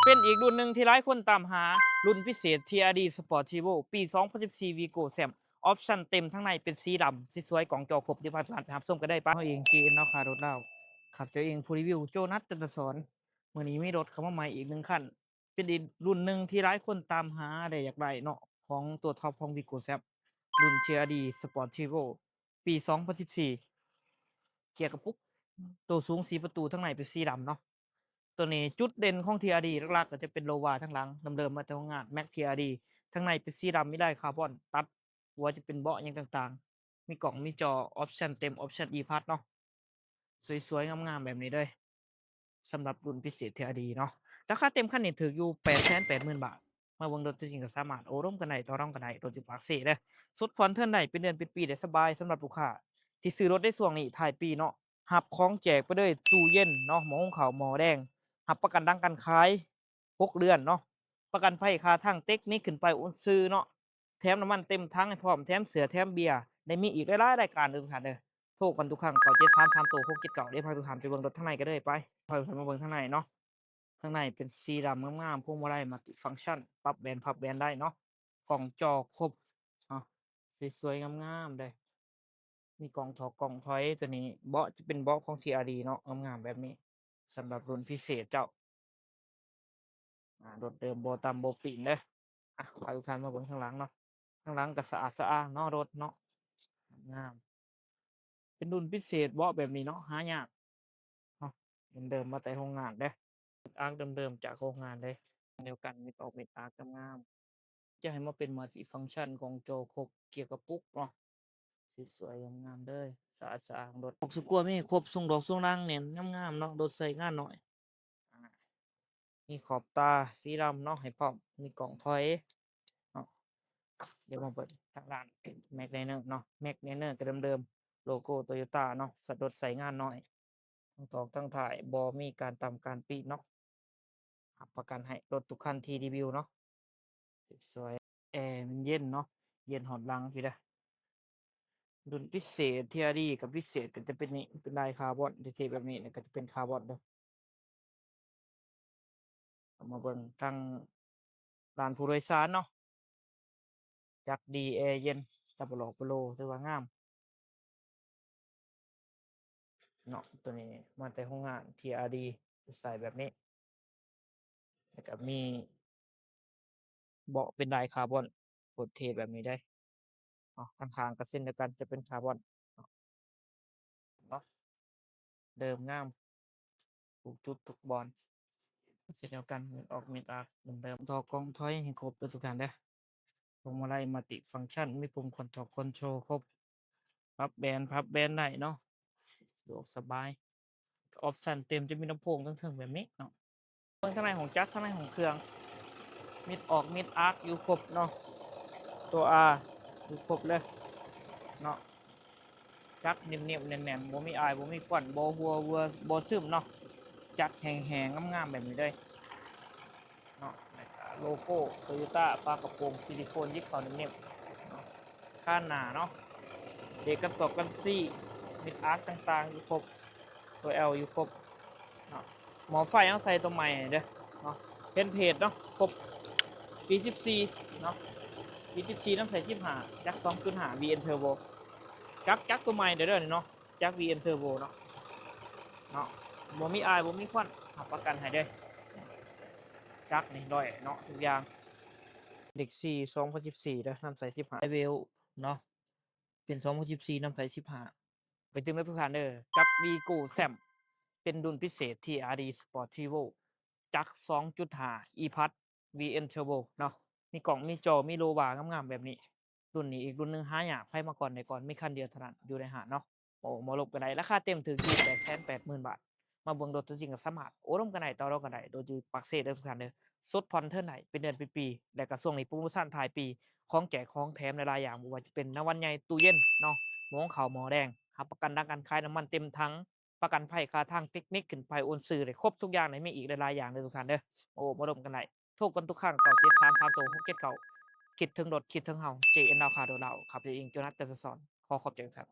เป็นอีกรุ่นหนึ่งที่หลายคนตามหารุ่นพิเศษ TRD Sportivo ปี 2014 Vigo Sam ออปชั่นเต็มทั้งในเป็นสีดำสีสวยกล่องจอครบเดี๋ยวพาทุกท่านไปรับชมกันได้ป้าเขาเอง GN เนาะค่ะรถเล่าขับเจ้าเองผู้รีวิวโจนัสจันทศรเมื่อนี้มีรถเข้ามาใหม่อีกหนึ่งคันเป็นอีกรุ่นหนึ่งที่หลายคนตามหาได้อยากได้เนาะของตัวท็อปของ Vigo Sam รุ่น TRD Sportivo ปี 2014เกียร์กระปุกตัวสูงสีประตูทั้งในเป็นสีดำเนาะ ตัวนี้จุดเด่นของ TRD หลักๆก็จะเป็นโลวาทั้งหลังเดิมๆมาจากโรงงาน Max TRD ทั้งในเป็นสีดำไม่ได้คาร์บอนตัดหัวจะเป็นเบาะอย่างต่างๆมีกล่องมีจอออปชันเต็มออปชัน e-pass เนาะสวยๆงามๆแบบนี้เลยสำหรับรุ่นพิเศษ TRD เนาะราคาเต็มคันนี้ถืออยู่880,000 บาทมาเบิ่งรถจริงๆก็สามารถโอ้ร่วมกันได้ต่อรองกันได้รถอยู่ปากเซ่เด้อสุดผ่อนเทิร์นได้เป็นเดือนเป็นปีได้สบายสำหรับลูกค้าที่ซื้อรถได้ช่วงนี้ท้ายปีเนาะรับของแจกไปเลยตู้เย็นเนาะหม้อหุงข้าวหม้อแดง รับประกันดังการขาย6เดือนเนาะประกันภัยค่าทางเทคนิคขึ้นไปโอนซื้อเนาะแถมน้ำมันเต็มถังให้พร้อมแถมเสือแถมเบียร์ได้มีอีกหลายๆรายการเด้อทุกท่านเด้อโทรกันทุกครั้ง9733โต679เดี๋ยวพาทุกท่านไปเบิ่งรถข้างในกันเลยไปพาทุกท่านมาเบิ่งข้างในเนาะข้างในเป็นสีดำงามๆพวงมาลัย Multi-function ปรับแบนพับแบนได้เนาะกล่องจอครบเนาะสวยๆงามๆเด้มีกล่องถอกกล่องถอยตัวนี้เบาะจะเป็นเบาะของ TRD เนาะงามๆแบบนี้สำหรับรุ่นพิเศษเจ้า รถเดิมโบตำโบปิ่นเด้อพาทุกท่านมาเบิ่งข้างหลังเนาะข้างหลังก็สะอาดสะอ้านเนาะรถเนาะงามเป็นรุ่นพิเศษเบาะแบบนี้เนาะหายากเนาะเดิมๆมาแต่โรงงานเด้ออาร์คเดิมๆจากโรงงานเลยเดียวกันมีออกเม็ดอาร์คงามๆจะให้มาเป็น Multi-function ของโจโคกเกี่ยวกับปุ๊กเนาะสวยๆงามๆเลยสะอาดสะอ้านรถ6บกว่ามีครบทรงดอกทรงรางเน้นงามๆเนาะรถใช้งานน้อยอามีขอบตาสีดำเนาะให้พร้อมมีกล่องถอยเนาะ เดี๋ยวมาเปิดทางร้าน Mac Liner เนาะ Mac Liner ก็เดิมๆโลโก้ Toyota เนาะสะดุดใส่งานน้อยทั้งตอกทั้งถ่ายบ่มีการตำการปิเนาะรับประกันให้รถทุกคันที่รีวิวเนาะสวยแอร์มันเย็นเนาะเย็นหอนหลังพี่เด้อรุ่นพิเศษ TRD กับพิเศษก็จะเป็นนี่เป็นลายคาร์บอนเท่ๆแบบนี้เนี่ยก็จะเป็นคาร์บอนเด้อเอามาเบิ่งทางร้านผู้โดยสารเนาะจักดีแอร์เย็นตาบ่หลอกบ่โลถือว่างาม เนาะตัวนี้มาแต่โรงงาน TRD ใส่แบบนี้แล้วก็มีเบาะเป็นลายคาร์บอนโคตรเท่แบบนี้ได้ข้างๆก็เช่นเดียวกันจะเป็นคาร์บอนเนาะเนาะเดิมงามทุกจุดทุกบอนเช่นเดียวกันออก mid arc เดิมๆต่อกล้องถอยให้ครบเด้อทุกท่านเด้อพวงมาลัย Multi-function มีปุ่มคอนโทรลครบปรับแบนพับแบนได้เนาะสะดวกสบายออปชันเต็มจะมีลำโพงทั้งเทิงแบบนี้เนาะเบิ่งข้างในของจักรข้างในของเครื่อง มิดออกมิดอาร์คอยู่ครบเนาะตัว R อยู่ครบเลยเนาะจักเนียบๆแน่นๆบ่มีอายบ่มีควันบ่หัวเวอบ่ซึมเนาะจักแห้งๆงามๆแบบนี้เลยเนาะแล้วก็โลโก้ Toyota ฝากระโปรงซิลิโคนยึดเข้าเนียบๆเนาะข้างหน้าเนาะเบรกกันศอกกันซี่มิดอาร์คต่างๆอยู่ครบตัว L อยู่ครบเนาะหมอไฟเอาใส่ตัวใหม่เด้อเนาะเป็นเพจเนาะครบปี14เนาะ 24น้ำใส่15จัก2.5 VN Turbo จักตัวใหม่เด้อนี่เนาะจัก VN Turbo เนาะบ่มีอายบ่มีควันรับประกันให้เด้อจักนี่ร้อยเนาะทุกอย่างเด็ก4 2014เด้อน้ำใส่15 Level เนาะเป็น2014น้ำใส่15ไปถึงแล้วทุกท่านเด้อกับ Vigo Sam เป็นรุ่นพิเศษที่ RD Sportivo จัก2.5 e-Pass VN Turbo เนาะมีกล่องมีจอมีโลบางามๆแบบนี้ รุ่นนี้อีกรุ่นหนึ่งหายากไผมาก่อนได้ก่อนมีคันเดียวเท่านั้นอยู่ในห้างเนาะโอ้บ่ลบกันได้ราคาเต็มถึงอยู่880,000 บาทมาเบิ่งรถตัวจริงก็สามารถโอ้ร่วมกันได้ต่อรองกันได้โดยอยู่ปากเซเด้อทุกท่านเด้อสดผ่อนเทิร์นได้เป็นเดือนเป็นปีแล้วก็ช่วงนี้โพรโมชันท้ายปีของแจกของแถมหลายๆอย่างบ่ว่าจะเป็นรางวัลใหญ่ตู้เย็นเนาะหม้อหุงข้าวหม้อแดงรับประกันด้านการขายน้ำมันเต็มถังประกันภัยค่าทางเทคนิคขึ้นไปโอนซื้อได้ครบทุกอย่างเลยมีอีกหลายๆอย่างเด้อทุกท่านเด้อโอ้มาร่วมกันได้โทรกันทุกครั้ง9733โต679คิดถึงรถคิดถึงเฮา JN ดาวคาโดเราขับเองโจนัสเตอร์สอนขอขอบใจครับ